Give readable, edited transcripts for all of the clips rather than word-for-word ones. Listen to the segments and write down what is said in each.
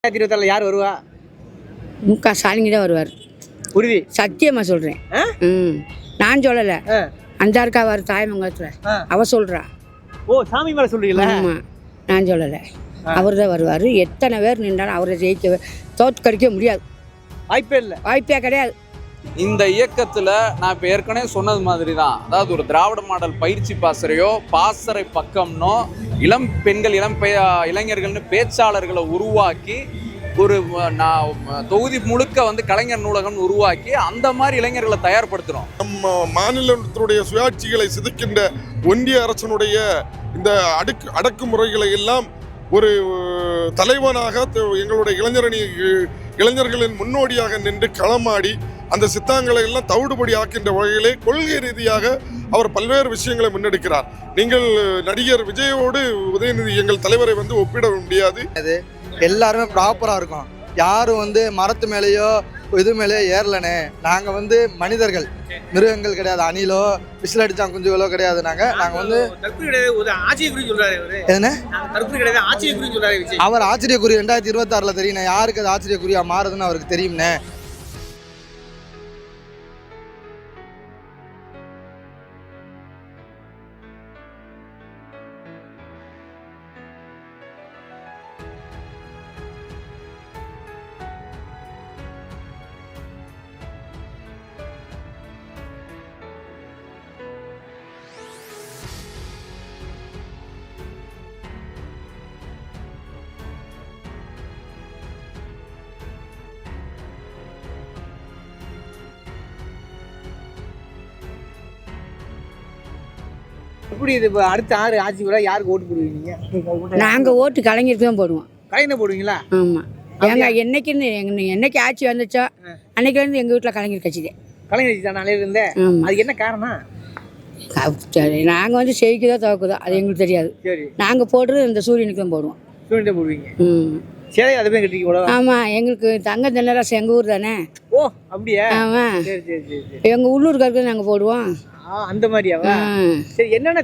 2026 யார் வருவா? முக ஸ்டாலின் தான் வருவார். உறுதி? சத்தியமாக சொல்கிறேன். நான் சொல்லலை, அந்த இருக்கா அவர் தாய்மங்கலத்தில் அவ சொல்கிறா. ஓ, சாமி மேலே சொல்றீங்களா? ஆமாம், நான் சொல்லலை, அவர் தான் வருவார். எத்தனை பேர் நின்றாலும் அவரை ஜெயிக்க தோற்கடிக்க முடியாது. வாய்ப்பே இல்லை. வாய்ப்பே கிடையாது. இந்த இயக்கத்தில் நான் இப்போ ஏற்கனவே சொன்னது மாதிரி தான், அதாவது ஒரு திராவிட மாடல் பயிற்சி பாசறையோ பாசறை பக்கம்னோ இளம் பெண்கள் இளைஞர்கள்னு பேச்சாளர்களை உருவாக்கி ஒரு தொகுதி முழுக்க வந்து கலைஞர் நூலகம் உருவாக்கி அந்த மாதிரி இளைஞர்களை தயார்படுத்துகிறோம். நம்ம மாநிலத்தினுடைய சுயாட்சிகளை சிதைக்கின்ற ஒன்றிய அரசனுடைய இந்த அடக்குமுறைகளை எல்லாம் ஒரு தலைவனாக எங்களுடைய இளைஞர்களின் முன்னோடியாக நின்று களமாடி அந்த சித்தாங்களை எல்லாம் தவிடுபடி ஆக்கின்ற வகையிலே கொள்கை ரீதியாக அவர் பல்வேறு விஷயங்களை முன்னெடுக்கிறார். நீங்கள் நடிகர் விஜயோடு உதயநிதி எங்கள் தலைவரை வந்து ஒப்பிட முடியாது. எல்லாருமே ப்ராப்பராக இருக்கும். யாரும் வந்து மரத்து மேலேயோ இது மேலேயோ ஏறலனே. நாங்கள் வந்து மனிதர்கள், மிருகங்கள் கிடையாது. அணிலோ விசில் அடிச்சா குஞ்சுகளோ கிடையாது. நாங்கள் வந்து என்ன அவர் ஆச்சரியக்குறி 2026 தெரியும். யாருக்கு அது ஆச்சரியக்குறியா மாறுதுன்னு அவருக்கு தெரியும்னே. எப்படி இது அடுத்த 6 ஆட்சி கூட யாருக்கு ஓட்டு போடுவீங்க? நாங்கள் ஓட்டு கலைஞருக்கு தான் போடுவோம். கலைஞர் போடுவீங்களா? ஆமாம். என்னைக்கு ஆட்சி வந்துச்சோ அன்னைக்குலேருந்து எங்கள் வீட்டில் கலைஞர் கட்சி தான். கலைஞர் கட்சி தான் நாளையில இருந்தே. அது என்ன காரணம்? நாங்கள் வந்து செய்திக்குதோ துவக்குதோ அது எங்களுக்கு தெரியாது. சரி, நாங்கள் போடுறது இந்த சூரியனுக்கு தான் போடுவோம். சூரியன் போடுவீங்க? சரி, அதுவே கட்டிக்க கூட. ஆமாம், எங்களுக்கு தங்க தென்னராசு எங்கள் ஊர் தானே. ஓ, அப்படியா? ஆமாம், சரி சரி சரி. எங்கள் உள்ளூர்காருக்கு நாங்கள் போடுவோம். அந்த மாதிரியாவா? சரி, என்னென்ன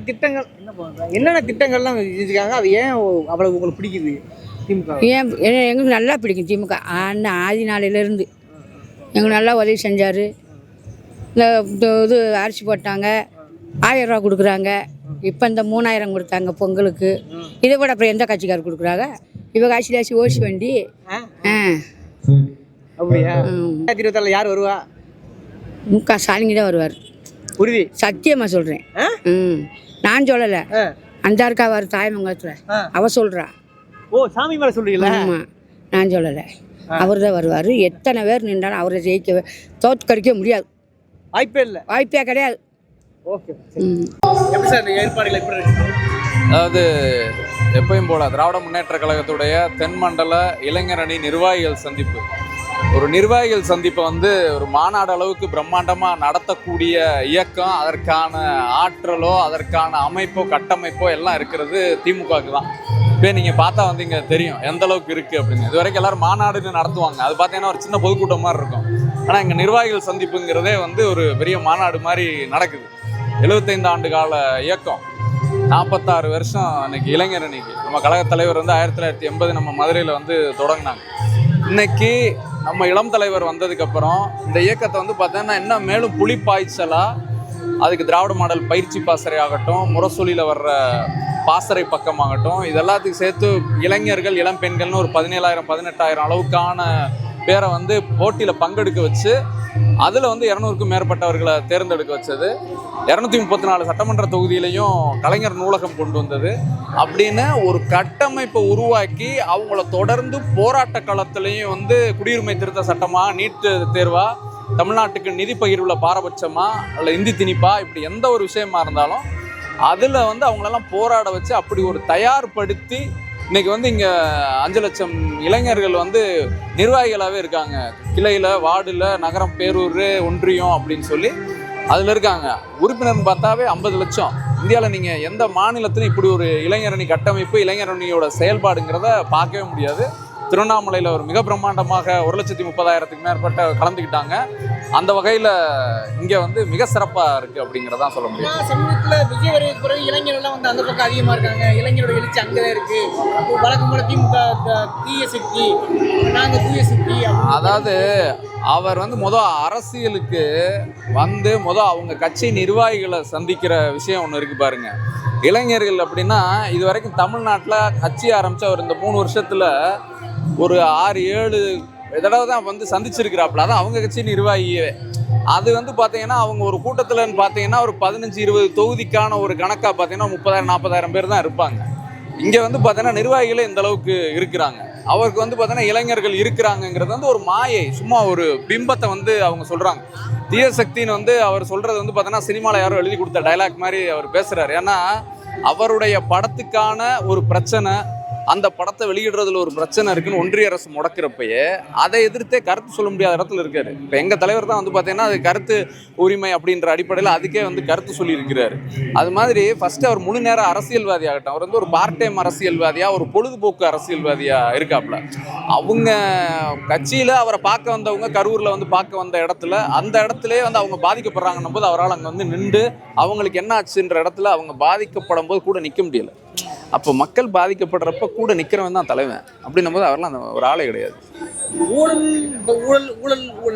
திட்டங்கள்லாம் செஞ்சுருக்காங்க? அது ஏன் அவ்வளவு உங்களுக்கு பிடிக்குது திமுக? ஏன் எங்களுக்கு நல்லா பிடிக்கும் திமுக. ஆதி நாளையிலேருந்து எங்களுக்கு நல்லா உதவி செஞ்சார். இந்த இது அரிசி போட்டாங்க, 1000 ரூபா கொடுக்குறாங்க. இப்போ இந்த 3000 கொடுத்தாங்க பொங்கலுக்கு. இதை விட அப்புறம் எந்த கட்சிக்காரர் கொடுக்குறாங்க? இவ காசி ஓசி வண்டி. அப்படியா? 2026 யார் வருவா? முக ஸ்டாலின் தான் வருவார். உறுதி? சத்தியமாக சொல்கிறேன். நான் சொல்லலை, அந்த இருக்கா அவர் தாய்மங்கலத்தில் அவ சொல்கிறா. ஓ, சாமி மேலே சொல்றீங்களா? ஆமாம், நான் சொல்லலை, அவர் தான் வருவார். எத்தனை பேர் நின்றாலும் அவரை ஜெயிக்க தோற்கடிக்க முடியாது. வாய்ப்பே இல்லை. வாய்ப்பே கிடையாது. ஓகே. எப்படி சார் இந்த ஏற்பாடுகள் எப்படி இருக்கு? அதாவது எப்பயும் போல திராவிட முன்னேற்ற கழகத்துடைய தென்மண்டல இளைஞர் அணி நிர்வாகிகள் சந்திப்பு, ஒரு நிர்வாகிகள் சந்திப்பை வந்து ஒரு மாநாடு அளவுக்கு பிரம்மாண்டமாக நடத்தக்கூடிய இயக்கம், அதற்கான ஆற்றலோ அதற்கான அமைப்போ கட்டமைப்போ எல்லாம் இருக்கிறது திமுகவுக்கு தான். இப்போ நீங்கள் பார்த்தா வந்து இங்கே தெரியும் எந்த அளவுக்கு இருக்குது அப்படின்னு. இது வரைக்கும் எல்லோரும் மாநாடுன்னு நடத்துவாங்க, அது பார்த்தீங்கன்னா ஒரு சின்ன பொதுக்கூட்டம் மாதிரி இருக்கும். ஆனால் இங்கே நிர்வாகிகள் சந்திப்புங்கிறதே வந்து ஒரு பெரிய மாநாடு மாதிரி நடக்குது. 75 ஆண்டு கால இயக்கம், 46 வருஷம் இன்னைக்கு இளைஞர் அன்னைக்கு. நம்ம கழக தலைவர் வந்து 1980 நம்ம மதுரையில் வந்து தொடங்கினாங்க. இன்னைக்கு நம்ம இளம் தலைவர் வந்ததுக்கப்புறம் இந்த இயக்கத்தை வந்து பார்த்தீங்கன்னா இன்னும் மேலும் புலிப்பாய்ச்சலாக அதுக்கு திராவிட மாடல் பயிற்சி பாசறை ஆகட்டும், முரசொலியில் வர்ற பாசறை பக்கமாகட்டும், இது எல்லாத்துக்கும் சேர்த்து இளைஞர்கள் இளம் பெண்கள்னு ஒரு 17,000 18,000 அளவுக்கான பேரை வந்து போட்டியில் பங்கெடுக்க வச்சு அதில் வந்து 200க்கும் மேற்பட்டவர்களை தேர்ந்தெடுக்க வச்சது. 234 சட்டமன்ற தொகுதியிலையும் கலைஞர் நூலகம் கொண்டு வந்தது. அப்படின்னு ஒரு கட்டமைப்பை உருவாக்கி அவங்கள தொடர்ந்து போராட்ட களத்துலேயும் வந்து குடியுரிமை திருத்த சட்டமாக, நீட்டு தேர்வாக, தமிழ்நாட்டுக்கு நிதி பகிர்வில் பாரபட்சமாக, இல்லை இந்தி திணிப்பா, இப்படி எந்த ஒரு விஷயமா இருந்தாலும் அதில் வந்து அவங்களெல்லாம் போராட வச்சு அப்படி ஒரு தயார்படுத்தி இன்றைக்கி வந்து இங்கே 5 லட்சம் இளைஞர்கள் வந்து நிர்வாகிகளாகவே இருக்காங்க. கிளையில், வார்டில், நகரம், பேரூர், ஒன்றியம் அப்படின்னு சொல்லி அதில் இருக்காங்க. உறுப்பினர்னு பார்த்தாவே 50 லட்சம். இந்தியாவில் நீங்கள் எந்த மாநிலத்திலும் இப்படி ஒரு இளைஞரணி கட்டமைப்பு, இளைஞரணியோட செயல்பாடுங்கிறத பார்க்கவே முடியாது. திருவண்ணாமலையில் ஒரு மிக பிரம்மாண்டமாக 1,30,000க்கு மேற்பட்ட கலந்துக்கிட்டாங்க. அந்த வகையில் இங்கே வந்து மிக சிறப்பாக இருக்குது அப்படிங்கிறதான் சொல்ல முடியும். சமூகத்தில் விஜய் வருவதற்கு பிறகு இளைஞர்கள்லாம் வந்து அந்த பக்கம் அதிகமாக இருக்காங்க. இளைஞரோட எழுச்சி அங்கே தான் இருக்குது. வழக்கம் போல திமுக தீய சக்தி, நாங்கள் தூய சக்தி. அதாவது அவர் வந்து அரசியலுக்கு வந்து அவங்க கட்சி நிர்வாகிகளை சந்திக்கிற விஷயம் ஒன்று இருக்குது பாருங்க. இளைஞர்கள் அப்படின்னா இது வரைக்கும் தமிழ்நாட்டில் கட்சி ஆரம்பித்து அவர் இந்த 3 வருஷத்தில் ஒரு 6-7 தடவை தான் வந்து சந்திச்சிருக்கிறாப்புல. அதான் அவங்க கட்சி நிர்வாகியே. அது வந்து பார்த்தீங்கன்னா அவங்க ஒரு கூட்டத்தில்னு பார்த்தீங்கன்னா ஒரு 15-20 தொகுதிக்கான ஒரு கணக்காக பார்த்தீங்கன்னா 30,000-40,000 பேர் தான் இருப்பாங்க. இங்கே வந்து பார்த்தீங்கன்னா நிர்வாகிகளே இந்த அளவுக்கு இருக்கிறாங்க. அவருக்கு வந்து பார்த்தீங்கன்னா இளைஞர்கள் இருக்கிறாங்கங்கிறது வந்து ஒரு மாயை, சும்மா ஒரு பிம்பத்தை வந்து அவங்க சொல்கிறாங்க. தீய சக்தின்னு வந்து அவர் சொல்கிறது வந்து பார்த்தீங்கன்னா சினிமாவில் யாரும் எழுதி கொடுத்த டைலாக் மாதிரி அவர் பேசுகிறார். ஏன்னா அவருடைய படத்துக்கான ஒரு பிரச்சனை, அந்த படத்தை வெளியிடுறதுல ஒரு பிரச்சனை இருக்குன்னு ஒன்றிய அரசு முடக்கிறப்பயே அதை எதிர்த்தே கருத்து சொல்ல முடியாத இடத்துல இருக்காரு. இப்போ எங்கள் தலைவர் தான் வந்து பார்த்தீங்கன்னா அது கருத்து உரிமை அப்படின்ற அடிப்படையில் அதுக்கே வந்து கருத்து சொல்லியிருக்கிறாரு. அது மாதிரி ஃபர்ஸ்ட் அவர் முழு நேர அரசியல்வாதி ஆகட்டும், அவர் வந்து ஒரு பார்ட் டைம் அரசியல்வாதியாக, ஒரு பொழுதுபோக்கு அரசியல்வாதியாக இருக்காப்புல. அவங்க கட்சியில் அவரை பார்க்க வந்தவங்க கரூரில் வந்து பார்க்க வந்த இடத்துல அந்த இடத்துலேயே வந்து அவங்க பாதிக்கப்படுறாங்கன்னும் போது அவரால் அங்கே வந்து நின்று அவங்களுக்கு என்ன ஆச்சுன்ற இடத்துல அவங்க பாதிக்கப்படும் போது கூட நிற்க முடியல. அப்போ மக்கள் பாதிக்கப்படுறப்ப கூட நிற்கிறவன் தான் தலைவன். அப்படின்னும் போது அவரெல்லாம் அந்த ஒரு ஆளே கிடையாது. ஊழல்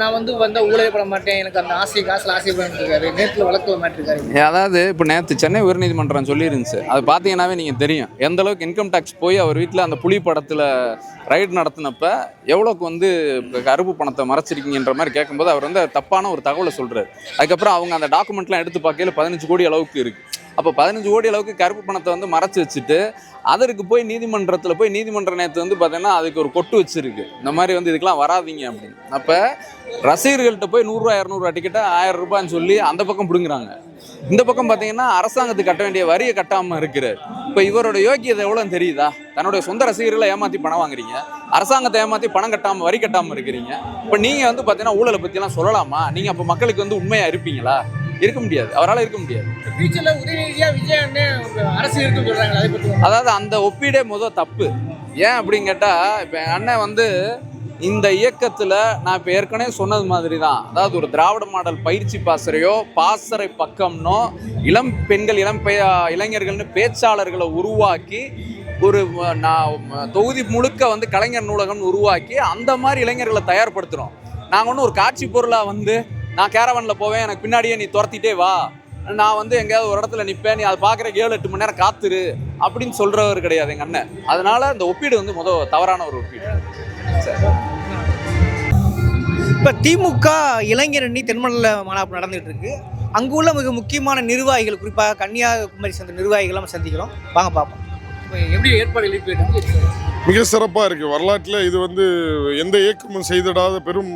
நான் வந்து ஊழலே பட மாட்டேன், எனக்கு அந்த காசில் ஆசைப்பட்டு நேரத்தில் வழக்கில் மாட்டிருக்காரு. அதாவது இப்போ நேற்று சென்னை உயர்நீதிமன்றம் சொல்லியிருந்துச்சு. அது பார்த்தீங்கன்னாவே நீங்கள் தெரியும் எந்த அளவுக்கு இன்கம் டேக்ஸ் போய் அவர் வீட்டில் அந்த புலி படத்தில் ரைடு நடத்தினப்ப எவ்வளோக்கு வந்து கருப்பு பணத்தை மறைச்சிருக்கீங்கன்ற மாதிரி கேட்கும்போது அவர் வந்து தப்பான ஒரு தகவலை சொல்கிறார். அதுக்கப்புறம் அவங்க அந்த டாக்குமெண்ட்லாம் எடுத்து பார்க்கையில் 15 கோடி அளவுக்கு இருக்குது. அப்போ 15 கோடி அளவுக்கு கருப்பு பணத்தை வந்து மறைச்சி வச்சுட்டு அதற்கு போய் நீதிமன்றத்தில் போய் நீதிமன்ற நேற்று வந்து பார்த்தீங்கன்னா அதுக்கு ஒரு கொட்டு வச்சுருக்கு, இந்த மாதிரி வந்து இதுக்கெல்லாம் வராதிங்க அப்படின்னு. அப்போ ரசிகர்கள்ட்ட போய் 100-200 டிக்கெட்டை 1000 ரூபான்னு சொல்லி அந்த பக்கம் பிடுங்குறாங்க. இந்த பக்கம் பார்த்தீங்கன்னா அரசாங்கத்துக்கு கட்ட வேண்டிய வரியை கட்டாமல் இருக்கிறார். இப்போ இவரோட யோக்கியதை எவ்வளோன்னு தெரியுதா? தன்னுடைய சொந்த ரசிகர்களை ஏமாற்றி பணம் வாங்குறீங்க, அரசாங்கத்தை ஏமாற்றி பணம் கட்டாமல் வரி கட்டாமல் இருக்கிறீங்க. இப்போ நீங்கள் வந்து பார்த்தீங்கன்னா ஊழலை பற்றிலாம் சொல்லலாமா? நீங்கள் அப்போ மக்களுக்கு வந்து உண்மையாக இருப்பீங்களா? இருக்க முடியாது, அவரால் இருக்க முடியாது. அதாவது அந்த ஒப்பீடே தப்பு. ஏன் அப்படின்னு கேட்டால் இப்போ என் அண்ணன் வந்து இந்த இயக்கத்தில் நான் இப்போ ஏற்கனவே சொன்னது மாதிரி தான். அதாவது ஒரு திராவிட மாடல் பயிற்சி பாசறை பக்கம்னோ இளம் பெண்கள் இளைஞர்கள்னு பேச்சாளர்களை உருவாக்கி ஒரு தொகுதி முழுக்க வந்து கலைஞர் நூலகம்னு உருவாக்கி அந்த மாதிரி இளைஞர்களை தயார்படுத்துகிறோம். நாங்கள் ஒன்றும் ஒரு காட்சி பொருளாக வந்து நான் கேரவனில் போவேன், எனக்கு பின்னாடியே நீ துரத்திட்டே வா, நான் வந்து எங்கேயாவது ஒரு இடத்துல நிற்பேன், நீ அதை பார்க்குற 7-8 மணி நேரம் காத்துரு அப்படின்னு சொல்கிறவர் கிடையாது எங்கள் அண்ணன். அதனால இந்த ஒப்பீடு வந்து தவறான ஒரு ஒப்பீடு. இப்போ திமுக இளைஞரணி தென்மண்டல மாநாடு நடந்துகிட்டு இருக்கு. அங்கே உள்ள மிக முக்கியமான நிர்வாகிகள், குறிப்பாக கன்னியாகுமரி சேர்ந்த நிர்வாகிகள் நம்ம சந்திக்கிறோம். வாங்க பார்ப்போம் எப்படி ஏற்பாடு மிக சிறப்பாக இருக்குது. வரலாற்றில் இது வந்து எந்த இயக்கமும் செய்திடாத பெரும்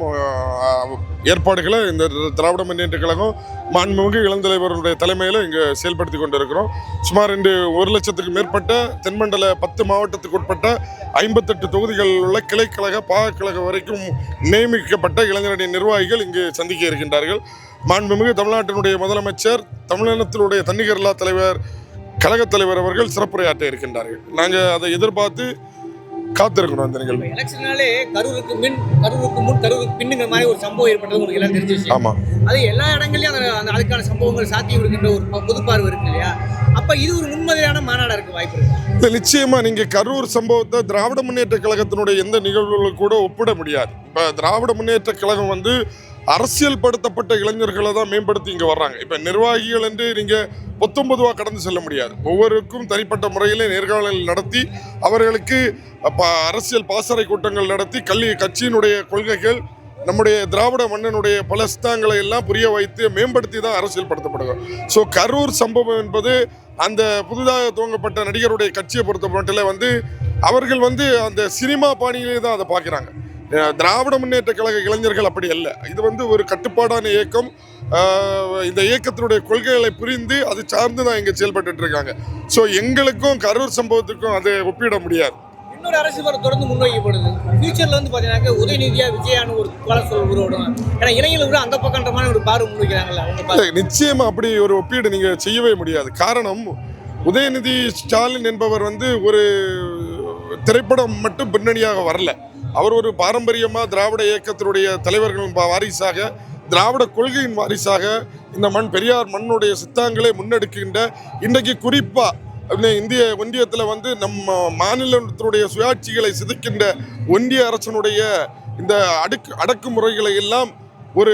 ஏற்பாடுகளை இந்த திராவிட முன்னேற்ற கழகம் மாண்புமிகு இளந்தலைவருடைய தலைமையில் இங்கே செயல்படுத்தி கொண்டு இருக்கிறோம். சுமார் 1 லட்சத்துக்கு மேற்பட்ட தென்மண்டல 10 மாவட்டத்துக்கு உட்பட்ட 58 தொகுதிகள் உள்ள கிளைக்கழக பாகக்கழக வரைக்கும் நியமிக்கப்பட்ட இளைஞரணி நிர்வாகிகள் இங்கு சந்திக்க இருக்கின்றார்கள். மாண்புமிகு தமிழ்நாட்டினுடைய முதலமைச்சர், தமிழினத்தினுடைய தன்னிகரில்லா தலைவர், கழகத் தலைவர் அவர்கள் சிறப்புரையாற்ற இருக்கின்றார்கள். நாங்கள் அதை எதிர்பார்த்து காத்திருக்கணும். அந்த நிகழ்வு எலெக்ஷனாலே கரூருக்கு முன் கரூருக்கு பின்னுங்கிற மாதிரி ஒரு சம்பவம் ஏற்பட்டது உங்களுக்கு எல்லாம் தெரிஞ்சிச்சு. ஆமாம், அது எல்லா இடங்கள்லையும் அந்த அதுக்கான சம்பவங்கள் சாத்தியம் இருக்கின்ற ஒரு பொதுப்பார்வை இருக்கு இல்லையா? அப்போ இது ஒரு முன்மாதிரியான மாநாடாக இருக்க வாய்ப்பு இருக்கு. இல்லை, நிச்சயமாக நீங்கள் கரூர் சம்பவத்தை திராவிட முன்னேற்ற கழகத்தினுடைய எந்த நிகழ்வுகளும் கூட ஒப்பிட முடியாது. இப்போ திராவிட முன்னேற்ற கழகம் வந்து அரசியல் படுத்தப்பட்ட இளைஞர்களை தான் மேம்படுத்தி இங்கே வர்றாங்க. இப்போ நிர்வாகிகள் என்று நீங்கள் 19 கடந்து செல்ல முடியாது. ஒவ்வொருக்கும் தனிப்பட்ட முறையிலே நேர்காணல் நடத்தி அவர்களுக்கு அரசியல் பாசறை கூட்டங்கள் நடத்தி கட்சியினுடைய கொள்கைகள், நம்முடைய திராவிட மன்னனுடைய பல சித்தாங்களை எல்லாம் புரிய வைத்து மேம்படுத்தி தான் அரசியல் படுத்தப்படுகிறோம். ஸோ கரூர் சம்பவம் என்பது அந்த புதிதாக துவங்கப்பட்ட நடிகருடைய கட்சியை பொறுத்தப்பட்டில் வந்து அவர்கள் வந்து அந்த சினிமா பாணியிலே தான் அதை பார்க்குறாங்க. திராவிட முன்னேற்ற கழக இளைஞர்கள் அப்படி அல்ல. இது வந்து ஒரு கட்டுப்பாடான இயக்கம். இந்த இயக்கத்தினுடைய கொள்கைகளை புரிந்து அது சார்ந்து தான் இங்கே செயல்பட்டு இருக்காங்க. ஸோ எங்களுக்கும் கரூர் சம்பவத்துக்கும் அதை ஒப்பிட முடியாது. இன்னொரு அரசியல் தொடர்ந்து முன்வைக்கப்படுது. ஃபியூச்சரில் வந்து பார்த்தீங்கன்னா உதயநிதியா விஜயானு ஒரு சொல் உருவாடும். ஏன்னா இளைஞர்கள் கூட அந்த பக்கன்ற மாதிரி ஒரு பார்வை முன்வைக்கிறாங்கல்ல. நிச்சயமா அப்படி ஒரு ஒப்பீடு நீங்கள் செய்யவே முடியாது. காரணம், உதயநிதி ஸ்டாலின் என்பவர் வந்து ஒரு திரைப்படம் மட்டும் பின்னணியாக வரல. அவர் ஒரு பாரம்பரியமாக திராவிட இயக்கத்தினுடைய தலைவர்களின் வாரிசாக, திராவிட கொள்கையின் வாரிசாக இந்த மண் பெரியார் மண்ணுடைய சித்தாங்களை முன்னெடுக்கின்ற, இன்றைக்கு குறிப்பாக இந்திய ஒன்றியத்தில் வந்து நம்ம மாநிலத்தினுடைய சுயாட்சிகளை சிதைக்கின்ற ஒன்றிய அரசனுடைய இந்த அடக்குமுறைகளை எல்லாம் ஒரு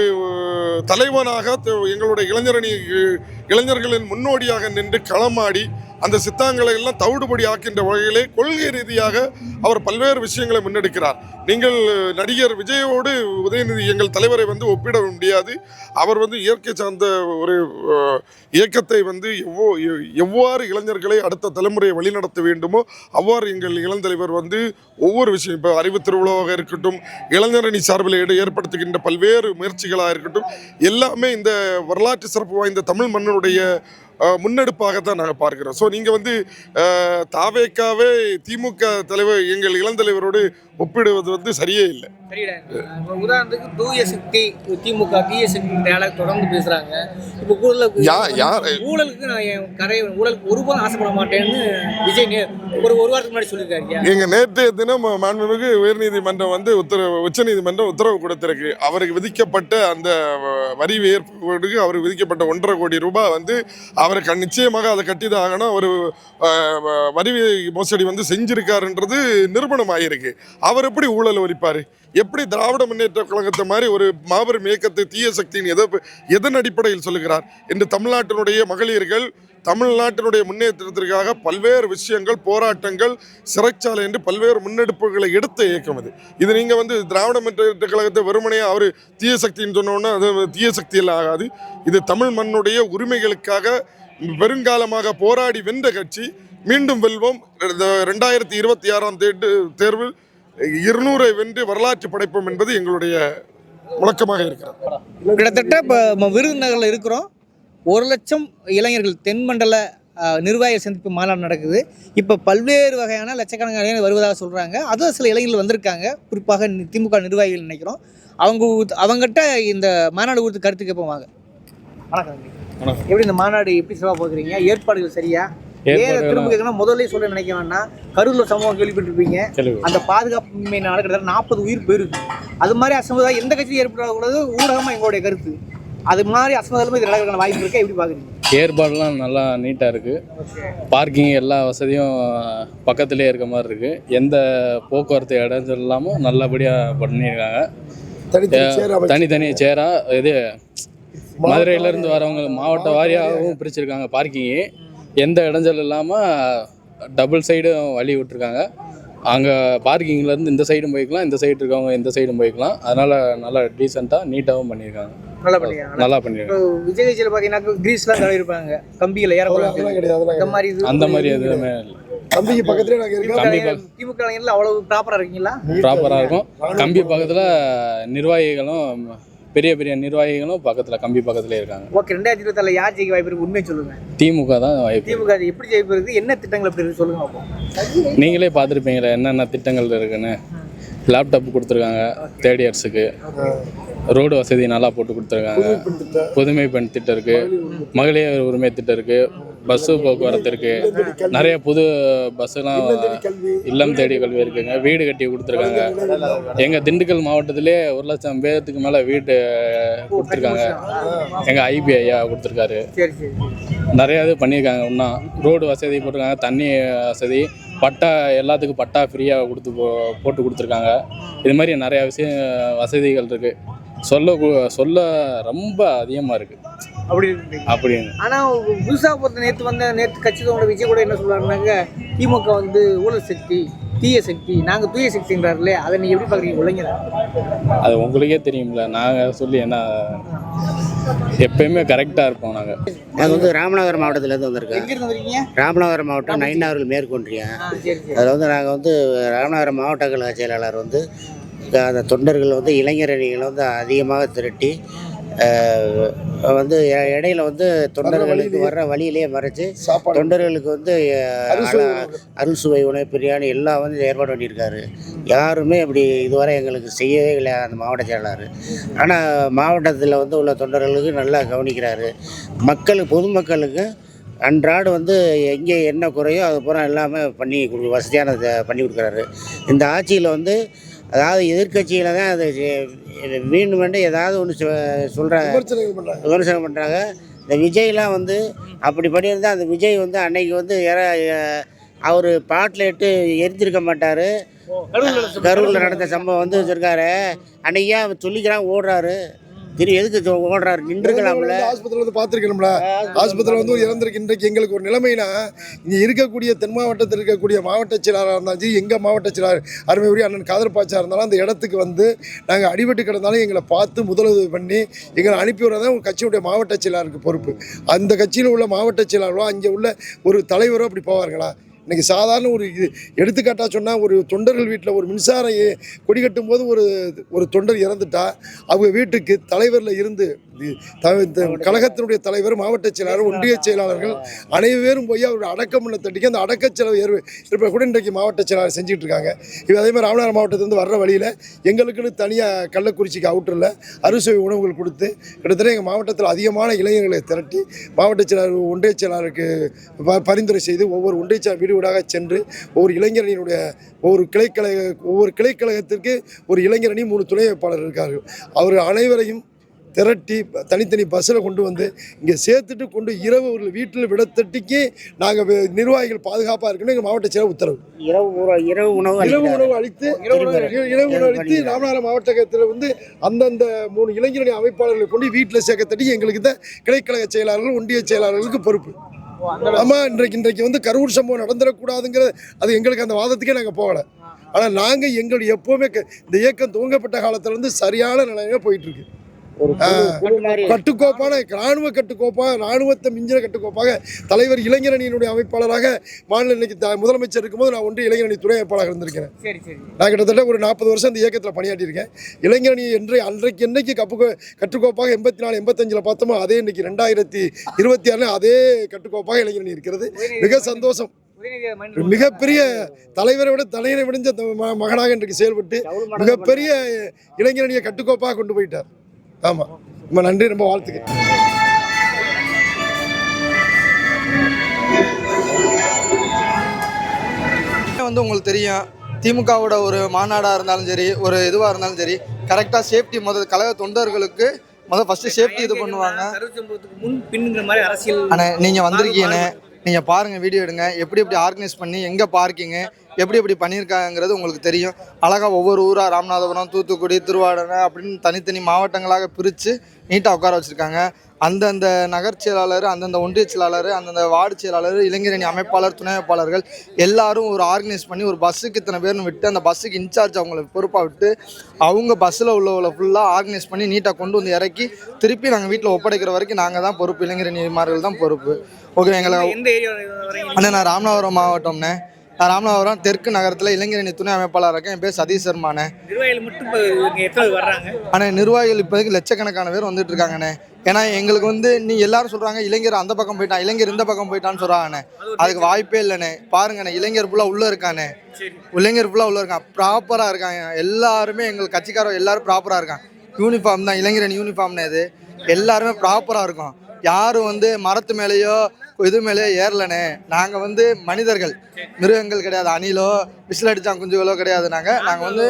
தலைவனாக எங்களுடைய இளைஞர்களின் முன்னோடியாக நின்று களமாடி அந்த சித்தாங்களை எல்லாம் தவிடுபடி ஆக்கின்ற வகையிலே கொள்கை ரீதியாக அவர் பல்வேறு விஷயங்களை முன்னெடுக்கிறார். நீங்கள் நடிகர் விஜயோடு உதயநிதி எங்கள் தலைவரை வந்து ஒப்பிட முடியாது. அவர் வந்து இயற்கை சார்ந்த ஒரு இயக்கத்தை வந்து எவ்வாறு இளைஞர்களை அடுத்த தலைமுறையை வழிநடத்த வேண்டுமோ அவ்வாறு எங்கள் இளந்தலைவர் வந்து ஒவ்வொரு விஷயம், இப்போ அறிவு திருவிழாவாக இருக்கட்டும், இளைஞரணி சார்பில் ஏற்படுத்துகின்ற பல்வேறு முயற்சிகளாக இருக்கட்டும், எல்லாமே இந்த வரலாற்று சிறப்பு வாய்ந்த தமிழ் மண்ணுடைய முன்னெடுப்பாக தான் நாங்கள் பார்க்கிறோம். ஸோ நீங்கள் வந்து தாவேக்காவே திமுக தலைவர் எங்கள் இளந்தலைவரோடு ஒப்பிடுவது வந்து சரியே இல்லை. உதாரணத்துக்கு தூய சக்தி திமுக தீய சக்தி டயலாக் தொடர்ந்து பேசுறாங்க. இப்போ ஊழலுக்கு ஊழலுக்கு ஒருபோதும் ஆசைப்பட மாட்டேன்னு விஜய் ஒரு வாரத்துக்கு முன்னாடி சொல்லியிருக்காரு. எங்க நேற்றைய தினம் மாண்புமிகு உயர்நீதிமன்றம் வந்து உச்சநீதிமன்றம் உத்தரவு கொடுத்திருக்கு. அவருக்கு விதிக்கப்பட்ட அந்த வரி ஏற்படுக்கு அவருக்கு விதிக்கப்பட்ட 1.5 கோடி ரூபாய் வந்து அவருக்கு நிச்சயமாக அதை கட்டிதான் ஆகணும். ஒரு வரி மோசடி வந்து செஞ்சிருக்காருன்றது நிரூபணம் ஆகியிருக்கு. அவர் எப்படி ஊழல் ஒழிப்பாரு? எப்படி திராவிட முன்னேற்ற கழகத்தை மாதிரி ஒரு மாபெரும் இயக்கத்தை தீய சக்தியின் எதன் அடிப்படையில் சொல்லுகிறார் என்று தமிழ்நாட்டினுடைய மகளிர்கள் தமிழ்நாட்டினுடைய முன்னேற்றத்திற்காக பல்வேறு விஷயங்கள், போராட்டங்கள், சிறைச்சாலை என்று பல்வேறு முன்னெடுப்புகளை எடுத்த இயக்கம் இது நீங்கள் வந்து திராவிட முன்னேற்ற கழகத்தை வெறுமனையாக அவர் தீய சக்தின்னு சொன்னோன்னா அது தீய சக்தியில் ஆகாது. இது தமிழ் மண்ணுடைய உரிமைகளுக்காக பெருங்காலமாக போராடி வென்ற கட்சி. மீண்டும் வெல்வோம். 2026 தேர்வில் 200 வென்று வரலாற்று படைப்போம் என்பது எங்களுடைய முழக்கமாக இருக்கிறது. கிட்டத்தட்ட இப்போ விருதுநகரில் இருக்கிறோம். 1,00,000 இளைஞர்கள் தென்மண்டல நிர்வாகிகள் சந்திப்பு மாநாடு நடக்குது. இப்போ பல்வேறு வகையான லட்சக்கணக்கான இளைஞர்கள் வருவதாக சொல்கிறாங்க. அதுவும் சில இளைஞர்கள் வந்திருக்காங்க, குறிப்பாக திமுக நிர்வாகிகள் நினைக்கிறோம். அவங்ககிட்ட இந்த மாநாடு குறித்து கருத்து கேட்போம். வணக்கம். எப்படி இந்த மாநாடு எப்படி சிறப்பாக பார்க்குறீங்க? ஏற்பாடுகள் சரியா? திரும்ப கேட்கணும். முதல்ல சொல்ல நினைக்க வேண்டாம், கரூர்ல சம்பவம் கேள்விப்பட்டிருப்பீங்க. அந்த பாதுகாப்பின்மையினால கிட்டத்தட்ட 40 உயிர் போயிருக்கு. அது மாதிரி அசம்பவம் எந்த கட்சியும் ஏற்படக்கூடாது, ஊடகமா எங்களுடைய கருத்து. அது மாதிரி அசம்பவம் இது நடக்கிறதுக்கான வாய்ப்பு இருக்கா? எப்படி பாக்குறீங்க? ஏற்பாடுலாம் நல்லா நீட்டாக இருக்குது. பார்க்கிங் எல்லா வசதியும் பக்கத்துலேயே இருக்க மாதிரி இருக்குது. எந்த போக்குவரத்து இடைஞ்சல் இல்லாமல் நல்லபடியாக பண்ணியிருக்காங்க. தனித்தனி சேராக இது மதுரையிலேருந்து வரவங்க மாவட்ட வாரியாகவும் பிரிச்சிருக்காங்க. பார்க்கிங்கு எந்த இடைஞ்சல் இல்லாமல் டபுள் சைடும் வழி விட்டுருக்காங்க. அங்கே பார்க்கிங்லேருந்து இந்த சைடும் போய்க்கலாம், இந்த சைடு இருக்கவங்க இந்த சைடும் போய்க்கலாம். அதனால் நல்லா டீசெண்டாக நீட்டாகவும் பண்ணியிருக்காங்க. நல்லா பண்ணியிருக்காங்க. விஜய் கட்சியில் பார்த்தீங்கன்னா கிரீஸ்லாம் தடவி இருப்பாங்க, கம்பியில் அந்த மாதிரி எதுவுமே இல்லை. கம்பிக்கு பக்கத்துல திமுக அவ்வளவு ப்ராப்பராக இருக்கீங்களா? ப்ராப்பராக இருக்கும். கம்பி பக்கத்தில் நிர்வாகிகளும் பெரிய பெரிய நிர்வாகிகளும் பக்கத்தில் கம்பி பக்கத்துலேயே இருக்காங்க. ஓகே. 2024 யார் ஜெயிக்க வாய்ப்பு இருக்கு? உண்மையை சொல்லுங்க. திமுக தான் வாய்ப்பு. திமுக எப்படி ஜெயிப்பு இருக்கு? என்ன திட்டங்கள் எப்படி இருக்கு சொல்லுங்க. நீங்களே பார்த்துருப்பீங்களே என்னென்ன திட்டங்கள் இருக்குன்னு. லேப்டாப் கொடுத்துருக்காங்க 3rd இயர்ஸுக்கு. ரோடு வசதி நல்லா போட்டு கொடுத்துருக்காங்க. புதுமை பெண் திட்டம் இருக்குது, மகளிர் உரிமை திட்டம் இருக்குது, பஸ்ஸு போக்குவரத்து இருக்குது, நிறைய புது பஸ்ஸெல்லாம் இல்லம் தேடி கல்வி இருக்குங்க. வீடு கட்டி கொடுத்துருக்காங்க. எங்கள் திண்டுக்கல் மாவட்டத்திலே 1,00,000 பேர்த்துக்கு மேலே வீடு கொடுத்துருக்காங்க. எங்கள் ஐபி ஐயா கொடுத்துருக்காரு. நிறையா இது பண்ணியிருக்காங்க. இன்னும் ரோடு வசதி போட்டிருக்காங்க, தண்ணி வசதி, பட்டா எல்லாத்துக்கும் பட்டா ஃப்ரீயாக போட்டு கொடுத்துருக்காங்க. இது மாதிரி நிறையா வசதிகள் இருக்குது. சொல்ல ரொம்ப அதிகமாக இருக்குது. அப்படின்னு ஆனால் புதுசாக பொறுத்த நேற்று கட்சியோட விஜய் கூட என்ன சொல்கிறாருனாங்க, திமுக வந்து ஊழல் சக்தி, தீய சக்தி, நாங்கள் தூய சக்திங்கிறாருலே. அதை நீங்கள் எப்படி பார்க்குறீங்க? இளைஞர் அது உங்களுக்கே தெரியும்ல, நாங்கள் சொல்லி என்ன எப்பயுமே கரெக்டாக இருப்போம். நாங்கள் வந்து ராமநாதபுரம் மாவட்டத்திலேருந்து வந்திருக்கோம். எங்கேருந்து வந்திருக்கீங்க? ராமநாதபுரம் மாவட்டம் நயினார்கள் மேற்கொன்றியம். அதில் வந்து நாங்கள் வந்து ராமநாதபுரம் மாவட்ட கழக செயலாளர் வந்து அந்த தொண்டர்கள் வந்து இளைஞரணிகளை வந்து அதிகமாக திரட்டி வந்து இடையில வந்து தொண்டர்களுக்கு வர்ற வழியிலேயே மறைச்சு தொண்டர்களுக்கு வந்து அருள் சுவை உணவு பிரியாணி எல்லாம் வந்து ஏற்பாடு பண்ணியிருக்காரு. யாருமே இப்படி இதுவரை எங்களுக்கு செய்யவே இல்லை அந்த மாவட்ட செயலாளர். ஆனால் மாவட்டத்தில் வந்து உள்ள தொண்டர்களுக்கு நல்லா கவனிக்கிறாரு. பொதுமக்களுக்கு அன்றாடு வந்து எங்கே என்ன குறையோ அது பூரா எல்லாமே பண்ணி வசதியானதை பண்ணி கொடுக்குறாரு. இந்த ஆட்சியில் வந்து அதாவது எதிர்க்கட்சியில் தான் அது மீண்டும் மீண்டும் ஏதாவது ஒன்று சொல்கிறாங்க, விமர்சனம் பண்ணுறாங்க. இந்த விஜய்லாம் வந்து அப்படி பண்ணியிருந்தால் அந்த விஜய் வந்து அன்னைக்கு வந்து அவர் பாட்டில் இட்டு எரிஞ்சிருக்க மாட்டார். கரூரில் நடந்த சம்பவம் வந்து வச்சுருக்காரு. அன்னைக்கே அவர் சொல்லிக்கிறான் ஓடுறாரு, எதுக்கு ஓடுறாரு, நின்றுக்கலாம்ல. ஆஸ்பத்திரியில் வந்து பார்த்துருக்கணும்ல, ஆஸ்பத்திரியில் வந்து இறந்துருக்கு. இன்றைக்கு எங்களுக்கு ஒரு நிலைமைனா, இங்கே இருக்கக்கூடிய தென் மாவட்டத்தில் இருக்கக்கூடிய மாவட்ட செயலாளராக இருந்தாலும் சரி, எங்கள் மாவட்ட செயலாளர் அருமையுரிய அண்ணன் காதர் பாச்சா இருந்தாலும் அந்த இடத்துக்கு வந்து நாங்கள் அடிபட்டு கிடந்தாலும் எங்களை பார்த்து முதலுதவி பண்ணி எங்களை அனுப்பி விடுறதான் உங்கள் கட்சியுடைய மாவட்ட செயலாளருக்கு பொறுப்பு. அந்த கட்சியில் உள்ள மாவட்ட செயலாளரோ அங்கே உள்ள ஒரு தலைவரோ அப்படி போவார்களா? இன்றைக்கி சாதாரண ஒரு இது எடுத்துக்காட்டாக சொன்னால், ஒரு தொண்டர்கள் வீட்டில் ஒரு மின்சார கொடி கட்டும் போது ஒரு தொண்டர் இறந்துட்டா அவங்க வீட்டுக்கு தலைவரில் இருந்து கழகத்தினுடைய தலைவர், மாவட்ட செயலாளர், ஒன்றிய செயலாளர்கள் அனைவரும் போய் அவருடைய அடக்கம் தட்டிக்கு அந்த அடக்க செலவு ஏற்ப கூட இன்றைக்கு மாவட்ட செயலாளர் செஞ்சுட்டு இருக்காங்க. இது அதே மாதிரி ராமநாதபுரம் மாவட்டத்திலேருந்து வர்ற வழியில் எங்களுக்குன்னு தனியாக கள்ளக்குறிச்சிக்கு அவுட்டரில் அறுசுவை உணவுகள் கொடுத்து கிட்டத்தட்ட எங்கள் மாவட்டத்தில் அதிகமான இளைஞர்களை திரட்டி மாவட்ட செயலாளர், ஒன்றிய செயலாளருக்கு பரிந்துரை செய்து ஒவ்வொரு ஒன்றிய செயலாளர் வீடு வீடாக சென்று ஒவ்வொரு இளைஞரணியினுடைய ஒவ்வொரு கிளைக்கழகத்திற்கு ஒரு இளைஞரணி 3 துணை வேட்பாளர் இருக்கார்கள். அவர் அனைவரையும் திரட்டி தனித்தனி பஸ்ஸில் கொண்டு வந்து இங்கே சேர்த்துட்டு கொண்டு இரவு ஒரு வீட்டில் விடத்தட்டிக்கு நாங்கள் நிர்வாகிகள் பாதுகாப்பாக இருக்கணும் எங்கள் மாவட்ட செயலர் உத்தரவு. இரவு உணவு அளித்து ராமநாதபுரம் மாவட்டத்தில் வந்து அந்தந்த 3 இளைஞரணி அமைப்பாளர்களை கொண்டு வீட்டில் சேர்க்கத்தட்டி எங்களுக்கு தான் கிளைக்கழக செயலாளர்கள், ஒன்றிய செயலாளர்களுக்கு பொறுப்பு. ஆமாம், இன்றைக்கு வந்து கரூர் சம்பவம் நடந்துடக்கூடாதுங்கிறது அது எங்களுக்கு அந்த வாதத்துக்கே நாங்கள் போகலை. ஆனால் நாங்கள் எங்களுடைய எப்போவுமே இந்த இயக்கம் துவங்கப்பட்ட காலத்தில் வந்து சரியான நிலைமையாக போயிட்டுருக்கு. கட்டுக்கோப்பான இராணுவ கட்டுக்கோப்பாக, இராணுவத்தை மிஞ்சின கட்டுக்கோப்பாக தலைவர் இளைஞரணியினுடைய அமைப்பாளராக மாநில இன்னைக்கு முதலமைச்சர் இருக்கும்போது நான் ஒன்றிய இளைஞரணி துணை அமைப்பாளராக இருந்திருக்கிறேன். நான் கிட்டத்தட்ட ஒரு 40 வருஷம் இந்த இயக்கத்தில் பணியாற்றியிருக்கேன். இளைஞரணி என்னைக்கு கட்டுக்கோப்பாக 84, 85 பார்த்தோமோ அதே இன்னைக்கு 2026 அதே கட்டுக்கோப்பாக இளைஞரணி இருக்கிறது. மிக சந்தோஷம். மிகப்பெரிய தலைவரை விட தலைவரை விடிஞ்ச மகனாக இன்றைக்கு செயல்பட்டு மிகப்பெரிய இளைஞரணியை கட்டுக்கோப்பாக கொண்டு போயிட்டார். ஆமாம், ரொம்ப நன்றி, ரொம்ப வாழ்த்துக்கள். வந்து உங்களுக்கு தெரியும், திமுகவோட ஒரு மாநாடாக இருந்தாலும் சரி, ஒரு இதுவாக இருந்தாலும் சரி, கரெக்டாக சேஃப்டி கழக தொண்டர்களுக்கு ஃபஸ்ட்டு சேஃப்டி இது பண்ணுவாங்க. முன் பின்னுங்கிற மாதிரி அரசியல். ஆனால் நீங்கள் வந்திருக்கீங்கன்னு நீங்கள் பாருங்கள், வீடியோ எடுங்க, எப்படி ஆர்கனைஸ் பண்ணி எங்கே பார்க்கிங்கு எப்படி பண்ணியிருக்காங்கிறது உங்களுக்கு தெரியும். அழகாக ஒவ்வொரு ஊராக ராமநாதபுரம், தூத்துக்குடி, திருவாரூர் அப்படின்னு தனித்தனி மாவட்டங்களாக பிரித்து நீட்டாக உட்கார வச்சுருக்காங்க. அந்தந்த நகர் செயலாளர், அந்தந்த ஒன்றிய செயலாளர், அந்தந்த வார்டு செயலாளர், இளைஞரணி அமைப்பாளர், துணை அமைப்பாளர்கள் எல்லாரும் ஒரு ஆர்கனைஸ் பண்ணி ஒரு பஸ்ஸுக்கு இத்தனை பேர்னு விட்டு அந்த பஸ்ஸுக்கு இன்சார்ஜ் அவங்களுக்கு பொறுப்பாக விட்டு அவங்க பஸ்ஸில் உள்ளவங்களை ஃபுல்லாக ஆர்கனைஸ் பண்ணி நீட்டாக கொண்டு வந்து இறக்கி திருப்பி நாங்கள் வீட்டில் ஒப்படைக்கிற வரைக்கும் நாங்கள் தான் பொறுப்பு, இளைஞரணிமார்கள் தான் பொறுப்பு. ஓகே, எங்களை அண்ணே நான் ராமநாதபுரம் மாவட்டம்ண்ணே. நான் ராமநாதபுரம் தெற்கு நகரத்தில் இளைஞரணி துணை அமைப்பாளர் இருக்கேன். என் பேர் சதீஷ் சர்மாண்ணே. அண்ணே நிர்வாகிகள் இப்போதைக்கு லட்சக்கணக்கான பேர் வந்துட்டு இருக்காங்கண்ணே. ஏன்னா எங்களுக்கு வந்து நீ எல்லாரும் சொல்கிறாங்க இளைஞர் அந்த பக்கம் போயிட்டான், இளைஞர் இந்த பக்கம் போயிட்டான்னு சொல்கிறாங்கண்ணே. அதுக்கு வாய்ப்பே இல்லைண்ணே. பாருங்கண்ணே, இளைஞர் ஃபுல்லாக உள்ளே இருக்காண்ணே, இளைஞர் ஃபுல்லாக உள்ளே இருக்கான், ப்ராப்பராக இருக்காங்க. எல்லாருமே எங்கள் கட்சிக்காரர் எல்லாரும் ப்ராப்பராக இருக்காங்க. யூனிஃபார்ம் தான், இளைஞரணி யூனிஃபார்ம்னு இது எல்லாருமே ப்ராப்பராக இருக்கும். யாரும் வந்து மரத்து மேலேயோ இது மேலேயோ ஏறலண்ணே. நாங்கள் வந்து மனிதர்கள், மிருகங்கள் கிடையாது. அணிலோ விசில் அடிச்சா குஞ்சுகளோ கிடையாது. நாங்கள் வந்து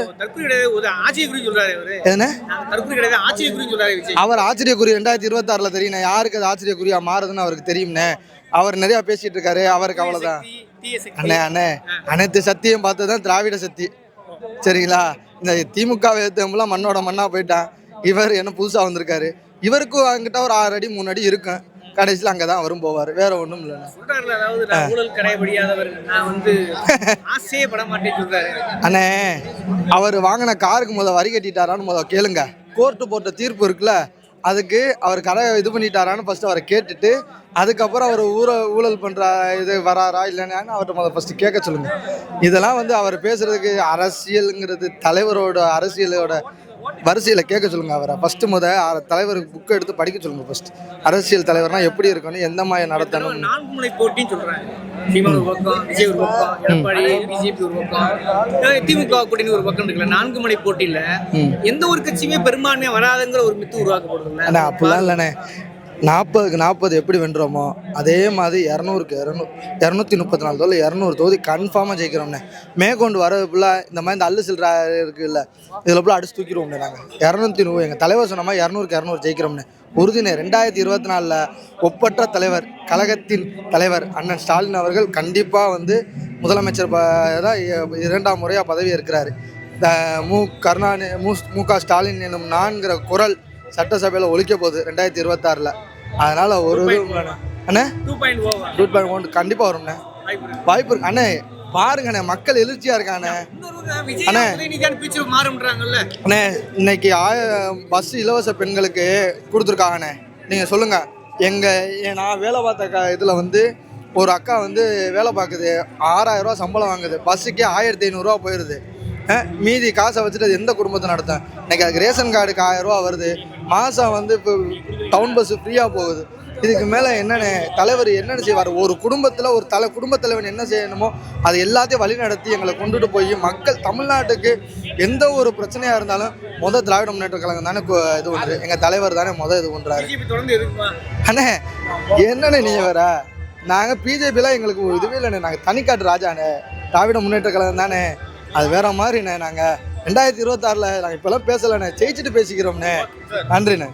அவர் ஆச்சரியக்குரிய 2026 தெரியுண்ணே. யாருக்கு அது ஆச்சரியக்குரியா மாறுதுன்னு அவருக்கு தெரியும்ண்ணே. அவர் நிறையா பேசிகிட்டு இருக்காரு. அவருக்கு அவ்வளோதான் அண்ணே. அனைத்து சக்தியும் பார்த்து தான் திராவிட சக்தி, சரிங்களா? இந்த திமுகவை எத்தவங்களாம் மண்ணோட மண்ணாக போயிட்டான். இவர் என்ன புதுசாக வந்திருக்காரு. இவருக்கும் அங்கிட்ட ஒரு 6 அடி 3 அடி இருக்கும். கடைசியில் அங்கே தான் வரும் போவார், வேற ஒன்றும் இல்லைண்ணே. அண்ணே அவர் வாங்கின காருக்கு வரி கட்டிட்டாரான்னு கேளுங்க. கோர்ட்டு போட்ட தீர்ப்பு இருக்குல்ல, அதுக்கு அவர் இது பண்ணிட்டாரான்னு ஃபஸ்ட்டு அவரை கேட்டுட்டு அதுக்கப்புறம் அவர் ஊழல் பண்ணுற இது வராரா இல்லைன்னு அவர்கிட்ட ஃபஸ்ட்டு கேட்க சொல்லுங்கள். இதெல்லாம் வந்து அவர் பேசுகிறதுக்கு அரசியலுங்கிறது தலைவரோட அரசியலோட வரிசையில் கேட்க சொல்லுங்கள். அவரை ஃபஸ்ட்டு தலைவருக்கு புக்கை எடுத்து படிக்க சொல்லுங்கள். ஃபஸ்ட் அரசியல் தலைவர்னா எப்படி இருக்கணும், எந்த மாதிரி நடத்தணும். 4 முனை போட்டின்னு சொல்கிறாங்க. சீமான் ஒரு பக்கம், விஜய் ஒரு பக்கம், எடப்பாடி, பிஜேபி ஒரு பக்கம், திமுக கூட்டணி ஒரு பக்கம் இருக்குல்ல. 4 முனை போட்டியில் எந்த ஒரு கட்சியுமே பெரும்பான்மையாக வராதுங்கிற ஒரு மித்து உருவாக்கப்படுதுல்ல. அப்படிலாம் இல்லைண்ணே. 40க்கு 40 எப்படி வென்றோமோ அதே மாதிரி 200க்கு 200 234 தொகுதி 200 தொகுதி கன்ஃபார்மாக ஜெயிக்கிறோம்ண்ணே. மேற்கொண்டு வர ஃபுல்லாக இந்த மாதிரி இந்த அல்லு சில்லற இருக்குல்ல இதில் ஃபுல்லாக அடிச்சு தூக்கிடுவோம்ண்ணே. நாங்கள் 200 எங்கள் தலைவர் சொன்ன மாதிரி 200க்கு 200 ஜெயிக்கிறோம்ண்ணே. உறுதினே 2024 ஒப்பற்ற தலைவர் கழகத்தின் தலைவர் அண்ணன் ஸ்டாலின் அவர்கள் கண்டிப்பாக வந்து முதலமைச்சர் தான் 2ஆம் முறையாக பதவி இருக்கிறாரு. மு.க. ஸ்டாலின் என்னும் நான்கிற குரல் சட்டசபையில் ஒழிக்க போகுது 2026. அதனால் ஒரு அண்ணே 2.1 கண்டிப்பாக வரும்ண்ணே. வாய்ப்பு இருக்கு அண்ணே. பாருங்கண்ணே, மக்கள் எழுச்சியாக இருக்காண்ணே. அண்ணே இன்னைக்கு பஸ் இலவச பெண்களுக்கு கொடுத்துருக்காங்கண்ணே. நீங்கள் சொல்லுங்கள், நான் வேலை பார்த்த இதில் வந்து ஒரு அக்கா வந்து வேலை பார்க்குது, 6000 ரூபா சம்பளம் வாங்குது, பஸ்ஸுக்கே 1500 போயிடுது. மீதி காசை வச்சுட்டு அது எந்த குடும்பத்தை நடத்தும்? இன்றைக்கி அதுக்கு ரேஷன் கார்டுக்கு 1000 ரூபா வருது, மாதம் வந்து இப்போ டவுன் பஸ்ஸு ஃப்ரீயாக போகுது. இதுக்கு மேலே என்னென்ன தலைவர் என்னென்ன செய்வார்? ஒரு குடும்பத்தில் ஒரு குடும்பத் தலைவன் என்ன செய்யணுமோ அது எல்லாத்தையும் வழி நடத்தி எங்களை கொண்டுட்டு போய் மக்கள் தமிழ்நாட்டுக்கு எந்த ஒரு பிரச்சனையாக இருந்தாலும் திராவிட முன்னேற்ற கழகம் தானே இது பண்ணுறது. எங்கள் தலைவர் தானே இது பண்ணுறாரு. அண்ணே என்னண்ணே நீங்கள் வேற? நாங்கள் பிஜேபிலாம் எங்களுக்கு இதுவே இல்லைண்ணே. நாங்கள் தனிக்காட்டு ராஜாண்ணே. திராவிட முன்னேற்ற கழகம் தானே, அது வேற மாதிரிண்ணே. நாங்கள் 2026 நாங்கள் இப்போல்லாம் பேசலைண்ணே, ஜெயிச்சுட்டு பேசிக்கிறோம்ண்ணே. நன்றிண்ணே.